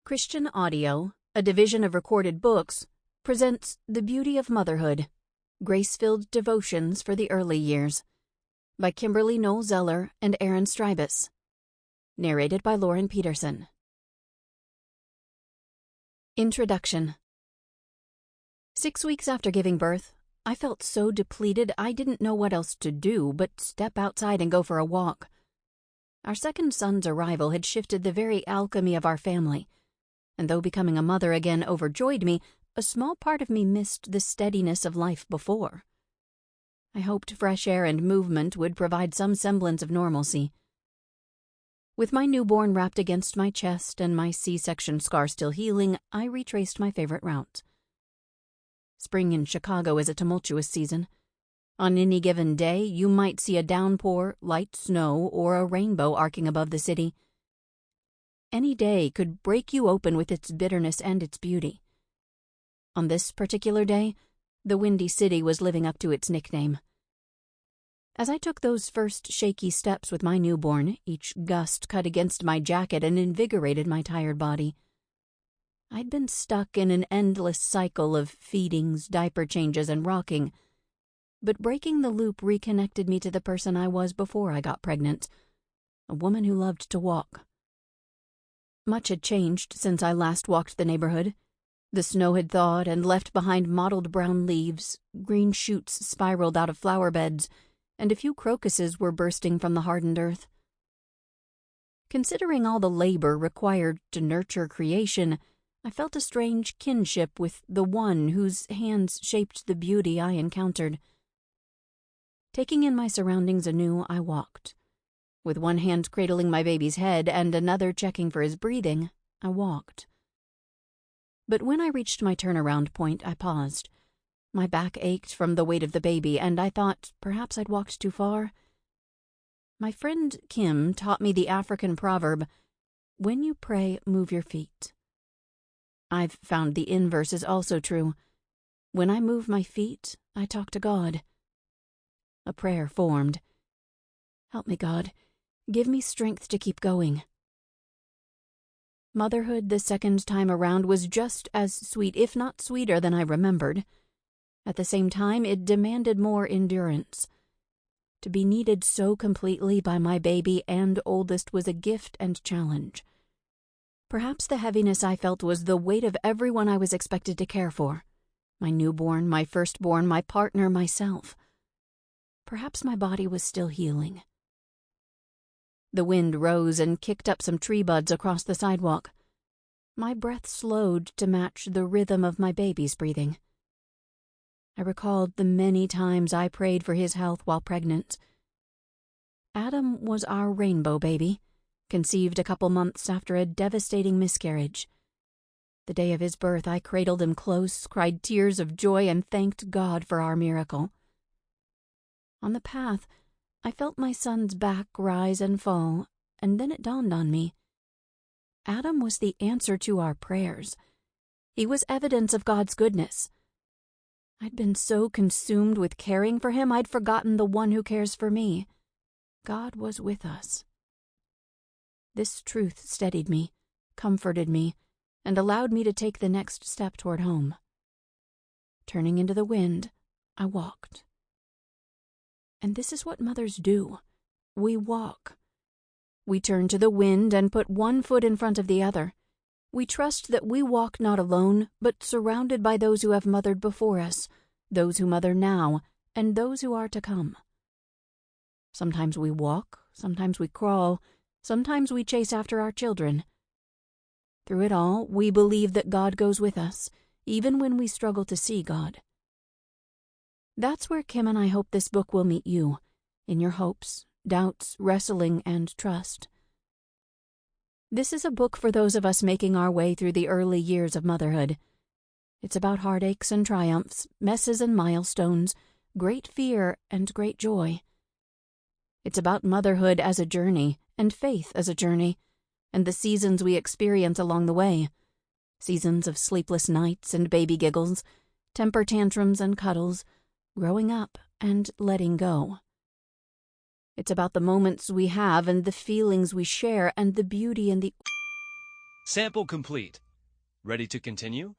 Christian Audio, a division of Recorded Books, presents The Beauty of Motherhood, Grace-Filled Devotions for the Early Years, by Kimberly Noel Zeller and Erin Strybis. Narrated by Lauren Pedersen. Introduction. 6 weeks after giving birth, I felt so depleted I didn't know what else to do but step outside and go for a walk. Our second son's arrival had shifted the very alchemy of our family, and though becoming a mother again overjoyed me, a small part of me missed the steadiness of life before. I hoped fresh air and movement would provide some semblance of normalcy. With my newborn wrapped against my chest and my C-section scar still healing, I retraced my favorite route. Spring in Chicago is a tumultuous season. On any given day, you might see a downpour, light snow, or a rainbow arcing above the city. Any day could break you open with its bitterness and its beauty. On this particular day, the Windy City was living up to its nickname. As I took those first shaky steps with my newborn, each gust cut against my jacket and invigorated my tired body. I'd been stuck in an endless cycle of feedings, diaper changes, and rocking, but breaking the loop reconnected me to the person I was before I got pregnant, a woman who loved to walk. Much had changed since I last walked the neighborhood. The snow had thawed and left behind mottled brown leaves, green shoots spiraled out of flower beds, and a few crocuses were bursting from the hardened earth. Considering all the labor required to nurture creation, I felt a strange kinship with the one whose hands shaped the beauty I encountered. Taking in my surroundings anew, I walked. With one hand cradling my baby's head and another checking for his breathing, I walked. But when I reached my turnaround point, I paused. My back ached from the weight of the baby, and I thought perhaps I'd walked too far. My friend Kim taught me the African proverb, "When you pray, move your feet." I've found the inverse is also true. When I move my feet, I talk to God. A prayer formed. Help me, God. Give me strength to keep going. Motherhood the second time around was just as sweet, if not sweeter, than I remembered. At the same time, it demanded more endurance. To be needed so completely by my baby and oldest was a gift and challenge. Perhaps the heaviness I felt was the weight of everyone I was expected to care for. My newborn, my firstborn, my partner, myself. Perhaps my body was still healing. The wind rose and kicked up some tree buds across the sidewalk. My breath slowed to match the rhythm of my baby's breathing. I recalled the many times I prayed for his health while pregnant. Adam was our rainbow baby, conceived a couple months after a devastating miscarriage. The day of his birth, I cradled him close, cried tears of joy, and thanked God for our miracle. On the path, I felt my son's back rise and fall, and then it dawned on me. Adam was the answer to our prayers. He was evidence of God's goodness. I'd been so consumed with caring for him, I'd forgotten the one who cares for me. God was with us. This truth steadied me, comforted me, and allowed me to take the next step toward home. Turning into the wind, I walked. And this is what mothers do. We walk. We turn to the wind and put one foot in front of the other. We trust that we walk not alone, but surrounded by those who have mothered before us, those who mother now, and those who are to come. Sometimes we walk, sometimes we crawl, sometimes we chase after our children. Through it all, we believe that God goes with us, even when we struggle to see God. That's where Kim and I hope this book will meet you, in your hopes, doubts, wrestling, and trust. This is a book for those of us making our way through the early years of motherhood. It's about heartaches and triumphs, messes and milestones, great fear and great joy. It's about motherhood as a journey, and faith as a journey, and the seasons we experience along the way. Seasons of sleepless nights and baby giggles, temper tantrums and cuddles, growing up and letting go. It's about the moments we have and the feelings we share and the beauty in the Sample complete. Ready to continue?